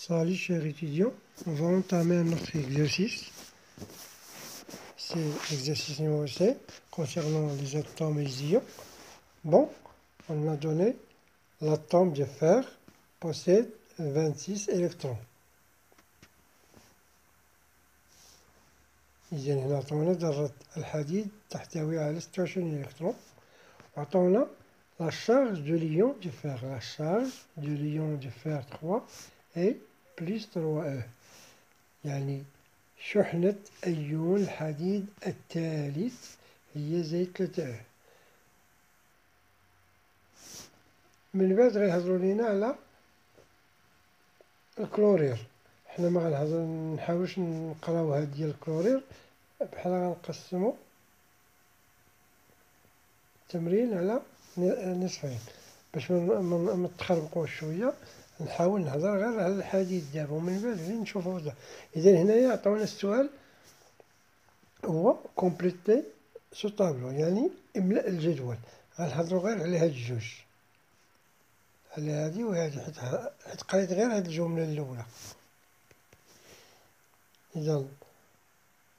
Salut chers étudiants, on va entamer notre exercice. C'est l'exercice numéro 7 concernant les atomes et les ions. Bon, on a donné l'atome de fer possède 26 électrons. إذا هنا عطونا ذرة الحديد تحتوي على 26 électrons. وعطونا la charge de l'ion du fer. La charge de l'ion du fer 3 est plus 3e. يعني شحنة أيون الحديد الثالث هي زائد 3e. من بعد غيهضروا لينا على الكلورير. حنا ما نحاولش نقراو هاد ديال الكلورير، بحال غنقسمو التمرين على نصفين باش ما نتخربقوش شويه. نحاول نهضر غير على الحديد دابا ومن بعد غير نشوفو. اذا هنايا عطاونا السؤال هو كومبليتي سو طابلو، يعني املأ الجدول. غنهضرو غير على هاد الجوج، على هادي وهادي، حيت قريت غير هاد الجملة الأولى. إذا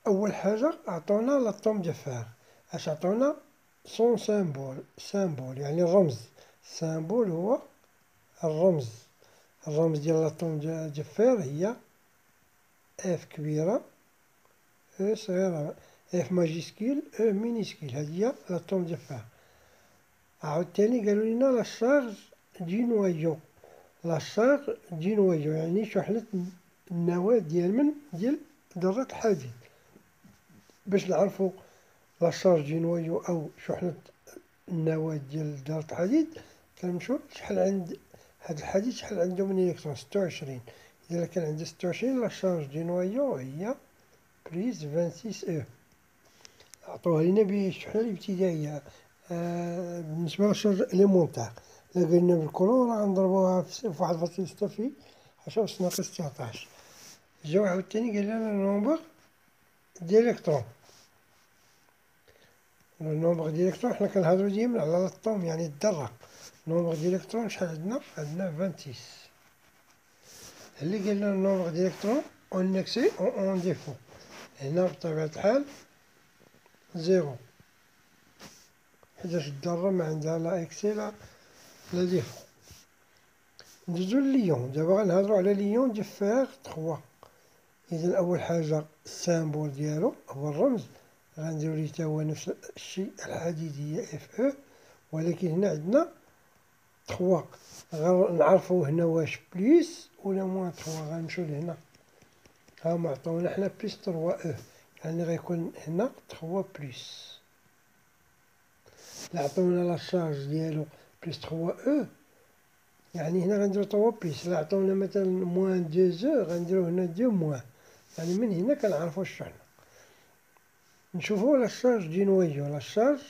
أول حاجة عطونا لاتوم دو فار. اش عطونا؟ سون سامبول يعني الرمز. سامبول هو الرمز. الرمز ديال لاتوم دو فار هي اف كبيرة او صغيرة، اف ماجيسكيل او مينيسكيل. هادي هي لاتوم دو فار. عاود تاني قالوا لنا لا شارج دي نوايو. لا شارج دي نوايو يعني شحنة النواة ديال ذرة الحديد. باش نعرفو لا شارج دي نوايو أو شحنة النواة ديال ذرة الحديد، كنمشيو شحال عند هاد الحديد، شحال عندو من إلكترون؟ 26. إذا كان عنده 26 لا شارج دي نوايو هي بليس 26 E. عطوها لينا بالشحنة الابتدائية. بالنسبة للشارج إليمونتار، إلا قلنا بالكولون راه غنضربوها في 1.6 في 10 أس ناقص 19. جاو عاوتاني قال لنا نومبر ديالكترون. النومبر ديالكترون حنا كنهضرو ديما على الأطوم يعني الذرة. نومبر ديالكترون شحال عندنا؟ عندنا 26. اللي قال لنا النومبر ديالكترون اون اكسي اون ديفو، هنا بطبيعة الحال زيرو، حيتاش الذرة ما عندها لا اكسي لا ديفو. ندوزو لليون. دابا غنهضرو على ليون دو فيغ 3. إذا أول حاجة السامبول ديالو هو الرمز، غنديرو ليه تا هو نفس الشيء. الحديد هي اف او، ولكن هنا عندنا 3. نعرفو هنا واش بليس ولا موان 3. غنمشيو لهنا، هاهما عطاونا حنا بليس 3 او، يعني غيكون هنا 3 بليس. لا عطاونا لا شارج ديالو بليس 3 او، يعني هنا غنديرو 3 بليس. لا عطاونا مثلا موان 2 او، غنديرو هنا 2 موان، يعني من هنا كنعرفو الشحنة. نشوفو لا شارج دي نوايو. لا شارج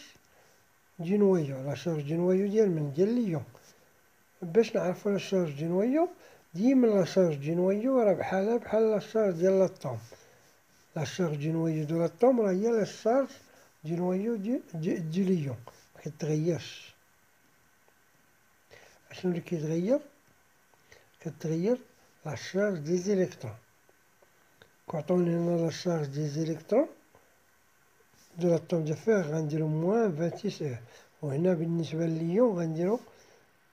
دي نوايو، لا شارج دي نوايو ديال من؟ ديال ليون. باش نعرفو لا شارج دي نوايو، ديما لا شارج دي نوايو راه بحال لا شارج ديال لاطوم. لا شارج دي نوايو دو لاطوم راه هي لا شارج دي نوايو دي ليون، مكتغيرش. اشنو اللي كيتغير؟ كتغير لا شارج دي زيليكترون. كعطوني هنا لا شارج دي زيليكترون دو لاطوم دو فيغ غنديرو موان 26 او، وهنا بالنسبة لليون غنديرو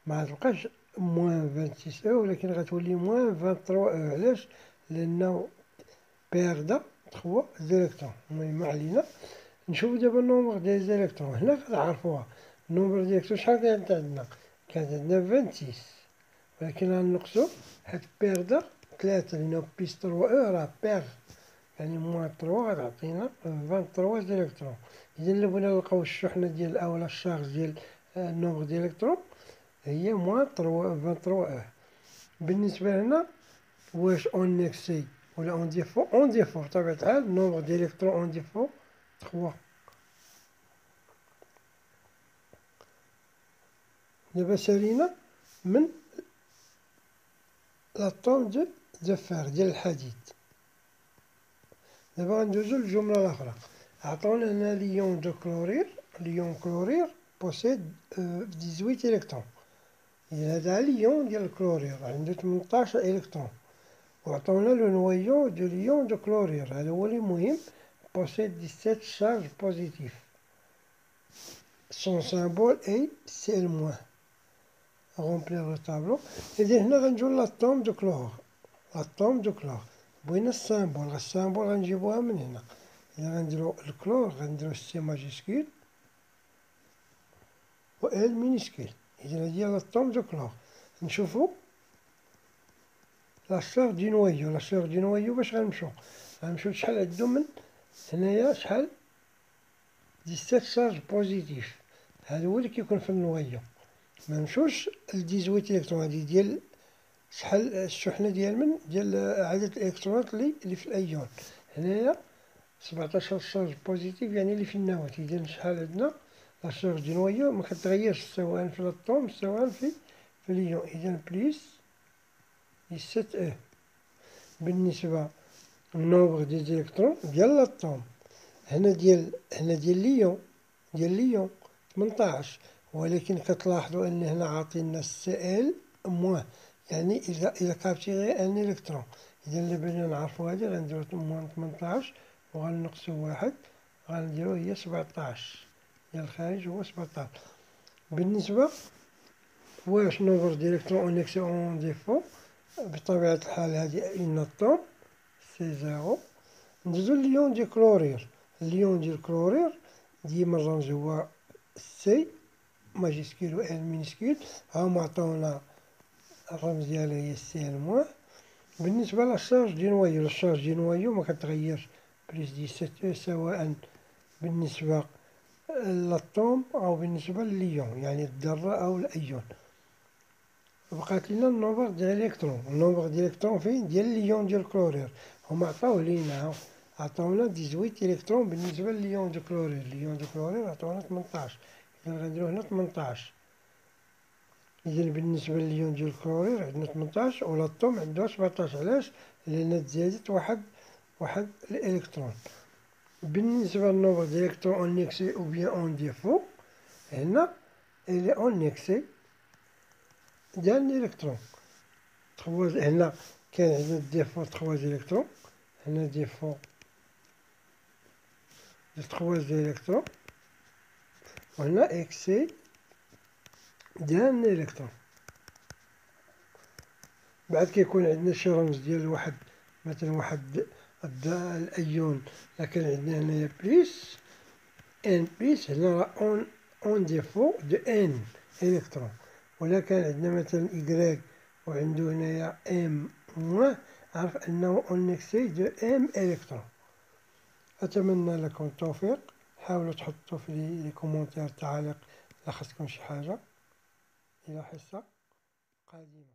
ما تبقاش موان 26 او، ولكن غتولي موان 23 او. علاش؟ لأنه بيردا 3 زيليكترون. المهم ما علينا. نشوفو دابا النومبر ديال زيليكترون. هنا كنعرفوها النومبر ديالكترون شحال كانت عندنا؟ كانت عندنا 26، ولكن غنقصو حيت بيردا 3، لأنه بيس 3 او راه بير، يعني موان 3 غتعطينا 23 زيليكترون. إذا إلا بغينا نلقاو الشحنة ديال أو لا شارج ديال النومبر ديالكترون هي موان 23 او. بالنسبة لهنا واش اون اكسي ولا اون ديفو؟ اون ديفو بطبيعة الحال. النومبر ديالكترون اون ديفو 3. دابا سالينا من لاطوم دو فار ديال الحديد. دابا غندوزو للجملة الأخرى. عطاونا هنا ليون دو كلورير. ليون كلورير بوسيد 18 إلكترون. إذا هذا ليون ديال الكلورير عنده 18 إلكترون. وعطونا لو نويو دو ليون دو كلورير، هذا هو اللي مهم. possède 17 charges positives. Son symbole est Cl-. remplir le tableau. إذا هنا غنجيو لاتوم دو كلور، لاتوم دو كلور بغينا السامبول، السامبول غنجيبوها من هنا. إذا غنديرو الكلور غنديرو سي ماجيسكيل و ال مينيسكيل. إذا هادي هي لاتوم دو كلور. نشوفو لا سور دي نويو، لا سور دي نويو باش غنمشيو شحال عندو من هنايا، شحال 17 شارج بوزيتيف، هذا هو اللي كيكون في النويو. منمشوش ل 18 إلكترون، هادي ديال شحال الشحنة ديال عدد الإلكترونات اللي في الأيون. هنايا 17 شارج بوزيتيف يعني اللي في النواة. إذا شحال عندنا لا شارج دي نويو مكتغيرش سواء في الأطوم سواء في الإيون. إذا بليس 17 أو. بالنسبة للنومبر ديال الإلكترون ديال الأطوم، هنا ديال الإيون، ديال الإيون 18، ولكن كتلاحظوا أن هنا عاطينا سي موان، يعني إذا كابتيغي أن إلكترون. إذا اللي بغينا نعرفو هادي غنديرو موان 18 وغنقصو واحد، غنديرو هي 17، ديال الخارج هو 17. بالنسبة واش نومبر ديال الإلكترون أون إكسي أون ديفو، بطبيعة الحال هادي إن الطوم سي زيرو. ندوزو لليون ديال كلورير، الليون ديال كلورير ديما الرمز هو سي ماجيسكيل و ال مينيسكيل. هاهما عطاونا الرمز ديالها هي سي الموان. بالنسبة للشارج دي نويو، الشارج دي نويو مكتغيرش، بليس 17 سواء بالنسبة للأطوم أو بالنسبة لليون، يعني الذرة أو الأيون. بقات لينا النومبر ديال الإلكترون، النومبر ديال الإلكترون فين؟ ديال الليون ديال الكلورير. هما عطاوه لينا، عطاونا 18 إلكترون بالنسبة لليون دو كلورير، الليون دو كلورير عطاونا 18. إذا غنديرو هنا 18. إذا بالنسبة لليون ديال الكلورير عندنا 18 والأطوم عندها 17. علاش؟ لأن تزادت واحد الإلكترون. بالنسبة للنومبر ديال الإلكترون أون إكسي أو بيان أون ديفو، هنا إلي أون إكسي ديال الإلكترون. هنا كاين عندنا ديفو 3 إلكترون، هنا ديفو ديال 3 إلكترون، وهنا إكسي ديال الإلكترون. بعد كيكون عندنا شي رمز ديال واحد، مثلا واحد الأيون، لكن عندنا هنايا بليس ان بليس، هنا راه اون ديفو دو ان إلكترون. ولا كان عندنا مثلا إكغيك وعندو هنايا ام موان، عرف أنه اون إكسي دو ام إلكترون. أتمنى لكم التوفيق. حاولوا تحطوا في لي كومونتير التعاليق إلا خصكم شي حاجة. إلى حصة قادمة.